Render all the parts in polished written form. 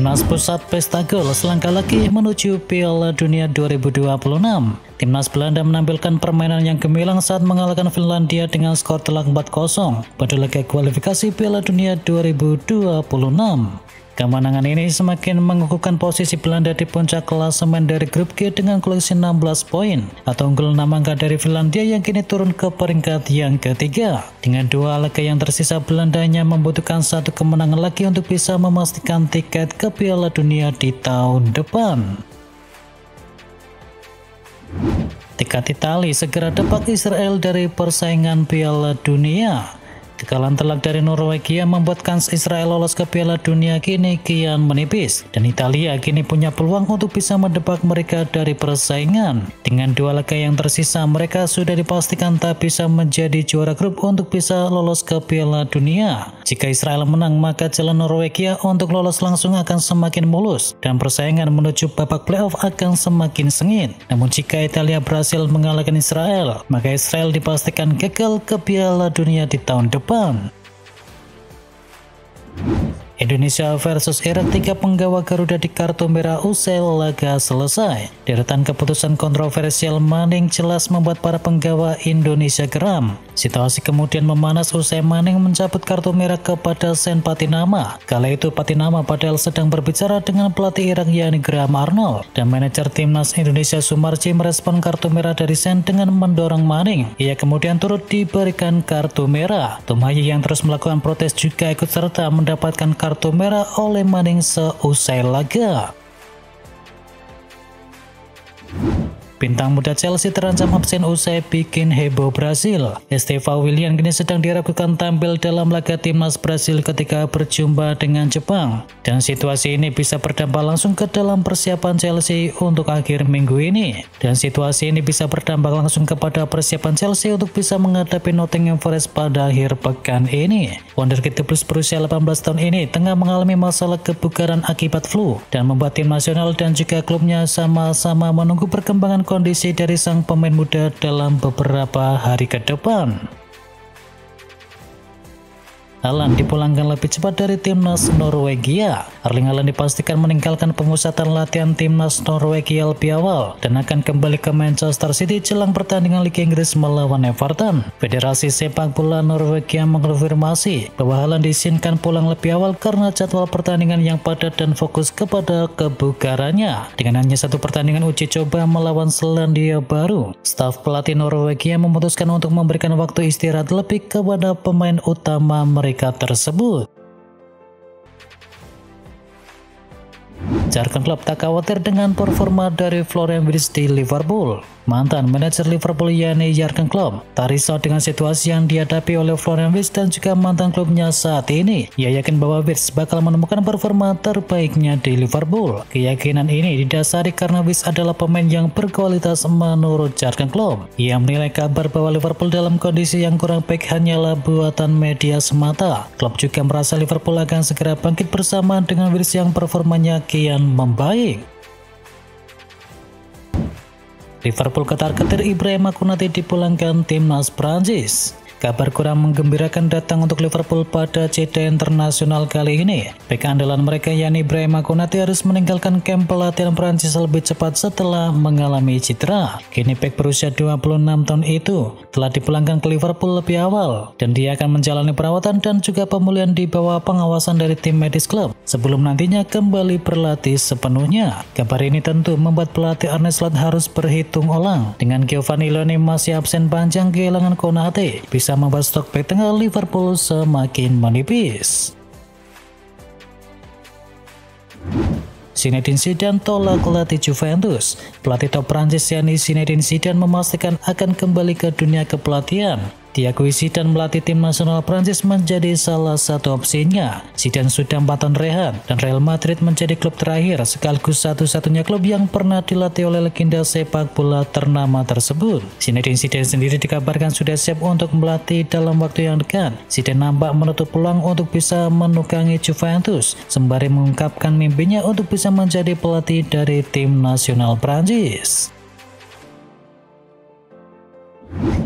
Timnas pusat pesta gol selangkah lagi menuju Piala Dunia 2026. Timnas Belanda menampilkan permainan yang gemilang saat mengalahkan Finlandia dengan skor telak 4-0 pada laga kualifikasi Piala Dunia 2026. Kemenangan ini semakin mengukuhkan posisi Belanda di puncak klasemen dari grup G dengan koleksi 16 poin atau unggul 6 angka dari Finlandia yang kini turun ke peringkat yang ketiga. Dengan dua laga yang tersisa, Belanda hanya membutuhkan satu kemenangan lagi untuk bisa memastikan tiket ke Piala Dunia di tahun depan. Tiket Italia segera dapat Israel dari persaingan Piala Dunia. Kekalahan telak dari Norwegia membuat kans Israel lolos ke Piala Dunia kini kian menipis, dan Italia kini punya peluang untuk bisa mendepak mereka dari persaingan. Dengan dua laga yang tersisa, mereka sudah dipastikan tak bisa menjadi juara grup untuk bisa lolos ke Piala Dunia. Jika Israel menang, maka jalan Norwegia untuk lolos langsung akan semakin mulus, dan persaingan menuju babak playoff akan semakin sengit. Namun jika Italia berhasil mengalahkan Israel, maka Israel dipastikan gagal ke Piala Dunia di tahun depan. Indonesia versus Irak, 3 penggawa Garuda di kartu merah usai laga selesai. Deretan keputusan kontroversial Manning jelas membuat para penggawa Indonesia geram. Situasi kemudian memanas usai Manning mencabut kartu merah kepada Sen Patinama. Kala itu Patinama padahal sedang berbicara dengan pelatih Irak yakni Graham Arnold, dan manajer timnas Indonesia Sumarji merespon kartu merah dari Sen dengan mendorong Manning. Ia kemudian turut diberikan kartu merah. Tom Haye yang terus melakukan protes juga ikut serta mendapatkan kartu merah oleh Manning seusai laga. Bintang muda Chelsea terancam absen usai bikin heboh Brasil. Estevão Willian kini sedang diragukan tampil dalam laga timnas Brasil ketika berjumpa dengan Jepang, dan situasi ini bisa berdampak langsung ke dalam persiapan Chelsea untuk akhir minggu ini. Dan situasi ini bisa berdampak langsung kepada persiapan Chelsea untuk bisa menghadapi Nottingham Forest pada akhir pekan ini. Wonderkid plus berusia 18 tahun ini tengah mengalami masalah kebugaran akibat flu, dan membuat tim nasional dan juga klubnya sama-sama menunggu perkembangan kondisi dari sang pemain muda dalam beberapa hari ke depan. Haaland dipulangkan lebih cepat dari timnas Norwegia. Erling Haaland dipastikan meninggalkan pemusatan latihan timnas Norwegia lebih awal dan akan kembali ke Manchester City jelang pertandingan Liga Inggris melawan Everton. Federasi Sepak Bola Norwegia mengkonfirmasi bahwa Haaland diizinkan pulang lebih awal karena jadwal pertandingan yang padat dan fokus kepada kebugarannya. Dengan hanya satu pertandingan uji coba melawan Selandia Baru, staf pelatih Norwegia memutuskan untuk memberikan waktu istirahat lebih kepada pemain utama mereka tersebut. Jurgen Klopp tak khawatir dengan performa dari Florian Wirtz di Liverpool. Mantan manajer Liverpool yakni Jurgen Klopp tak risau dengan situasi yang dihadapi oleh Florian Wirtz dan juga mantan klubnya saat ini. Ia yakin bahwa Wirtz bakal menemukan performa terbaiknya di Liverpool. Keyakinan ini didasari karena Wirtz adalah pemain yang berkualitas menurut Jurgen Klopp. Ia menilai kabar bahwa Liverpool dalam kondisi yang kurang baik hanyalah buatan media semata. Klopp juga merasa Liverpool akan segera bangkit bersama dengan Wirtz yang performanya kian membaik. Liverpool ketar-ketir Ibrahima Konate dipulangkan timnas Prancis. Kabar kurang menggembirakan datang untuk Liverpool pada jeda internasional kali ini. Bek andalan mereka yakni Ibrahima Konate harus meninggalkan kamp pelatihan Prancis lebih cepat setelah mengalami cedera. Kini bek berusia 26 tahun itu telah dipulangkan ke Liverpool lebih awal, dan dia akan menjalani perawatan dan juga pemulihan di bawah pengawasan dari tim medis klub sebelum nantinya kembali berlatih sepenuhnya. Kabar ini tentu membuat pelatih Arne Slot harus berhitung ulang. Dengan Giovanni Loni masih absen panjang, kehilangan Konate bisa membuat stok bek tengah Liverpool semakin menipis. Zinedine Zidane tolak latih Juventus. Pelatih top Prancis yakni Zinedine Zidane memastikan akan kembali ke dunia kepelatihan. Diakui Zidane melatih tim nasional Prancis menjadi salah satu opsinya. Zidane sudah 4 tahun rehat, dan Real Madrid menjadi klub terakhir sekaligus satu-satunya klub yang pernah dilatih oleh legenda sepak bola ternama tersebut. Zinedine Zidane sendiri dikabarkan sudah siap untuk melatih dalam waktu yang dekat. Zidane nampak menutup peluang untuk bisa menukangi Juventus, sembari mengungkapkan mimpinya untuk bisa menjadi pelatih dari tim nasional Prancis.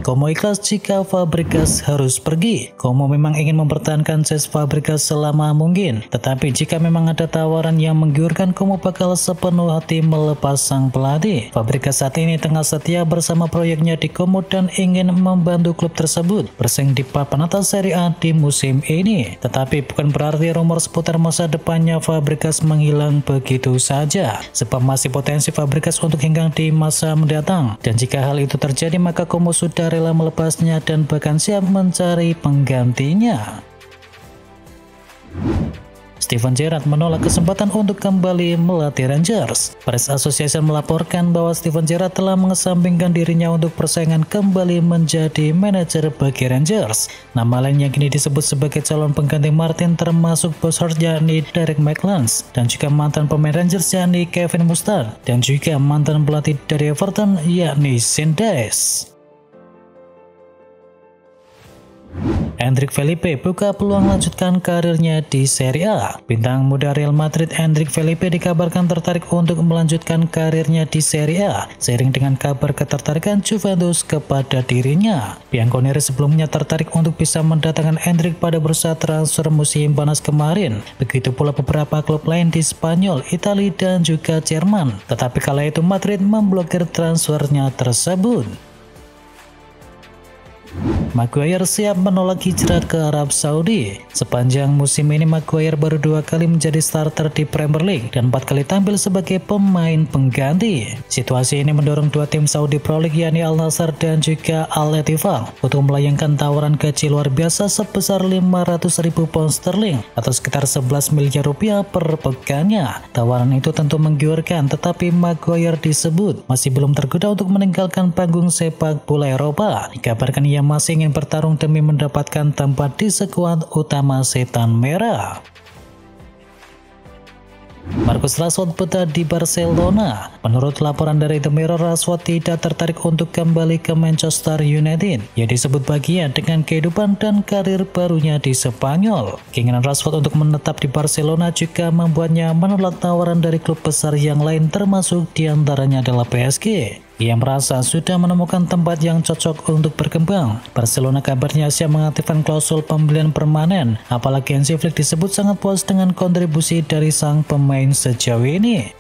Como ikhlas jika Fabregas harus pergi. Como memang ingin mempertahankan Cesc Fabregas selama mungkin, tetapi jika memang ada tawaran yang menggiurkan, Como bakal sepenuh hati melepas sang pelatih. Fabregas saat ini tengah setia bersama proyeknya di Como dan ingin membantu klub tersebut bersaing di papan atas Serie A di musim ini. Tetapi bukan berarti rumor seputar masa depannya Fabregas menghilang begitu saja, sebab masih potensi Fabregas untuk hengkang di masa mendatang. Dan jika hal itu terjadi, maka Como sudah rela melepasnya dan bahkan siap mencari penggantinya. Steven Gerrard menolak kesempatan untuk kembali melatih Rangers. Press Association melaporkan bahwa Steven Gerrard telah mengesampingkan dirinya untuk persaingan kembali menjadi manajer bagi Rangers. Nama lain yang kini disebut sebagai calon pengganti Martin termasuk bos Hart yakni Derek McLance, dan juga mantan pemain Rangers yakni Kevin Mustard, dan juga mantan pelatih dari Everton yakni Sean Dyche. Endrick Felipe buka peluang melanjutkan karirnya di Serie A. Bintang muda Real Madrid Endrick Felipe dikabarkan tertarik untuk melanjutkan karirnya di Serie A, seiring dengan kabar ketertarikan Juventus kepada dirinya. Bianconeri sebelumnya tertarik untuk bisa mendatangkan Endrick pada bursa transfer musim panas kemarin. Begitu pula beberapa klub lain di Spanyol, Italia, dan juga Jerman. Tetapi kala itu Madrid memblokir transfernya tersebut. Maguire siap menolak hijrah ke Arab Saudi. Sepanjang musim ini Maguire baru 2 kali menjadi starter di Premier League dan 4 kali tampil sebagai pemain pengganti. Situasi ini mendorong dua tim Saudi Pro League yakni Al Nassr dan juga Al Ettifaq untuk melayangkan tawaran gaji luar biasa sebesar 500.000 pound sterling atau sekitar 11 miliar rupiah per pekannya. Tawaran itu tentu menggiurkan, tetapi Maguire disebut masih belum tergoda untuk meninggalkan panggung sepak bola Eropa. Dikabarkan ia masih ingin bertarung demi mendapatkan tempat di skuad utama Setan Merah. Marcus Rashford betah di Barcelona. Menurut laporan dari The Mirror, Rashford tidak tertarik untuk kembali ke Manchester United. Ia disebut bahagia dengan kehidupan dan karir barunya di Spanyol. Keinginan Rashford untuk menetap di Barcelona juga membuatnya menolak tawaran dari klub besar yang lain, termasuk diantaranya adalah PSG. Ia merasa sudah menemukan tempat yang cocok untuk berkembang. Barcelona kabarnya siap mengaktifkan klausul pembelian permanen, apalagi Hansi Flick disebut sangat puas dengan kontribusi dari sang pemain sejauh ini.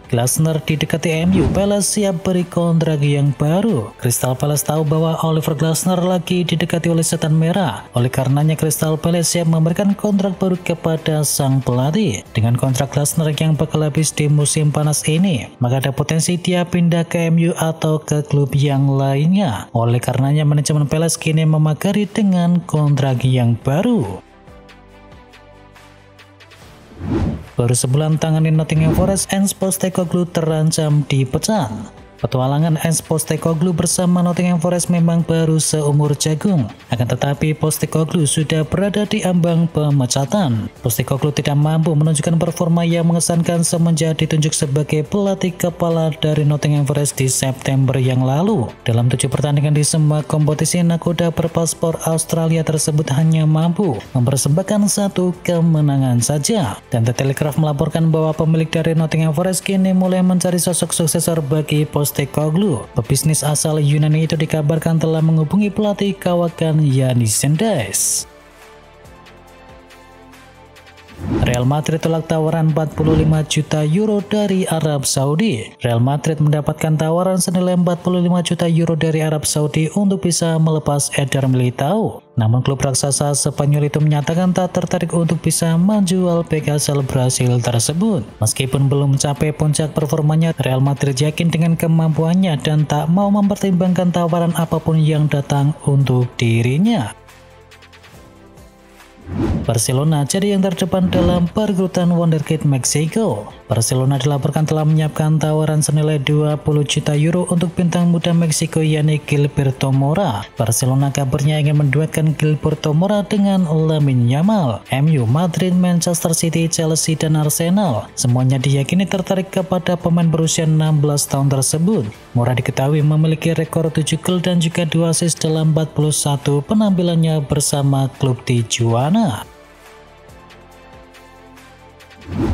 Glasner didekati MU, Palace siap beri kontrak yang baru. Crystal Palace tahu bahwa Oliver Glasner lagi didekati oleh Setan Merah. Oleh karenanya Crystal Palace siap memberikan kontrak baru kepada sang pelatih. Dengan kontrak Glasner yang bakal habis di musim panas ini, maka ada potensi dia pindah ke MU atau ke klub yang lainnya. Oleh karenanya manajemen Palace kini memagari dengan kontrak yang baru. Baru sebulan tangani Nottingham Forest, Ange Postecoglou terancam dipecat. Petualangan Ange Postecoglou bersama Nottingham Forest memang baru seumur jagung. Akan tetapi Postecoglou sudah berada di ambang pemecatan. Postecoglou tidak mampu menunjukkan performa yang mengesankan semenjak ditunjuk sebagai pelatih kepala dari Nottingham Forest di September yang lalu. Dalam 7 pertandingan di semua kompetisi, nakoda berpaspor Australia tersebut hanya mampu mempersembahkan 1 kemenangan saja. Dan The Telegraph melaporkan bahwa pemilik dari Nottingham Forest kini mulai mencari sosok suksesor bagi Postecoglou. Pebisnis asal Yunani itu dikabarkan telah menghubungi pelatih kawakan yakni Sean Dyche. Real Madrid tolak tawaran 45 juta euro dari Arab Saudi. Real Madrid mendapatkan tawaran senilai 45 juta euro dari Arab Saudi untuk bisa melepas Eder Militao. Namun klub raksasa Spanyol itu menyatakan tak tertarik untuk bisa menjual bek asal Brasil tersebut. Meskipun belum mencapai puncak performanya, Real Madrid yakin dengan kemampuannya dan tak mau mempertimbangkan tawaran apapun yang datang untuk dirinya. Barcelona jadi yang terdepan dalam perekrutan wonderkid Meksiko. Barcelona dilaporkan telah menyiapkan tawaran senilai 20 juta euro untuk bintang muda Meksiko yakni Gilberto Mora. Barcelona kabarnya ingin menduetkan Gilberto Mora dengan Lamine Yamal. MU, Madrid, Manchester City, Chelsea, dan Arsenal semuanya diyakini tertarik kepada pemain berusia 16 tahun tersebut. Mora diketahui memiliki rekor 7 gol dan juga 2 assist dalam 41 penampilannya bersama klub Tijuana.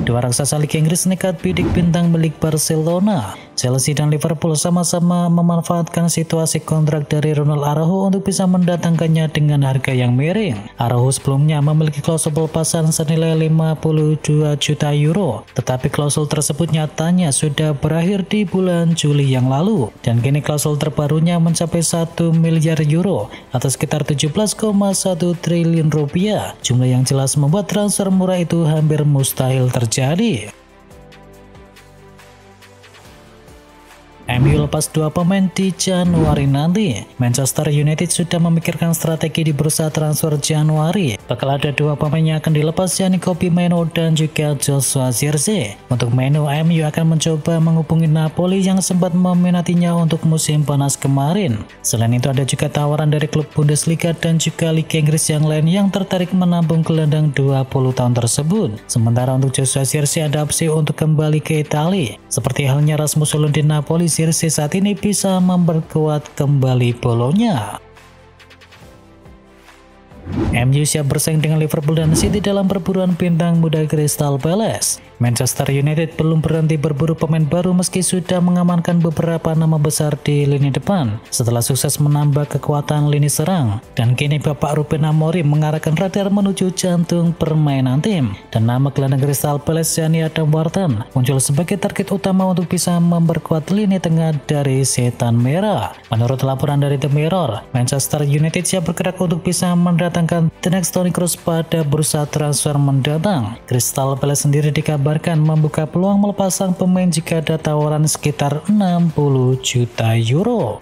Dua raksasa Liga Inggris nekat bidik bintang milik Barcelona. Chelsea dan Liverpool sama-sama memanfaatkan situasi kontrak dari Ronald Araujo untuk bisa mendatangkannya dengan harga yang miring. Araujo sebelumnya memiliki klausul pelepasan senilai 52 juta euro, tetapi klausul tersebut nyatanya sudah berakhir di bulan Juli yang lalu, dan kini klausul terbarunya mencapai 1 miliar euro atau sekitar 17,1 triliun rupiah. Jumlah yang jelas membuat transfer murah itu hampir mustahil terjadi. MU lepas 2 pemain di Januari nanti. Manchester United sudah memikirkan strategi di bursa transfer Januari. Bakal ada 2 pemain yang akan dilepas, yakni Kobbie Mainoo dan juga Joshua Zirkzee. Untuk Mainoo, MU akan mencoba menghubungi Napoli yang sempat meminatinya untuk musim panas kemarin. Selain itu ada juga tawaran dari klub Bundesliga dan juga Liga Inggris yang lain yang tertarik menampung gelandang 20 tahun tersebut. Sementara untuk Joshua Zirkzee ada opsi untuk kembali ke Italia. Seperti halnya Rasmus Højlund di Napoli, Zirkzee saat ini bisa memperkuat kembali Bolonya. MU siap bersaing dengan Liverpool dan City dalam perburuan bintang muda Crystal Palace. Manchester United belum berhenti berburu pemain baru meski sudah mengamankan beberapa nama besar di lini depan setelah sukses menambah kekuatan lini serang. Dan kini Bapak Ruben Amorim mengarahkan radar menuju jantung permainan tim. Dan nama gelandang Crystal Palace, yakni Adam Wharton, muncul sebagai target utama untuk bisa memperkuat lini tengah dari Setan Merah. Menurut laporan dari The Mirror, Manchester United siap bergerak untuk bisa mendatangkan the next Toni Kroos pada bursa transfer mendatang. Crystal Palace sendiri dikabarkan membuka peluang melepas sang pemain jika ada tawaran sekitar 60 juta euro.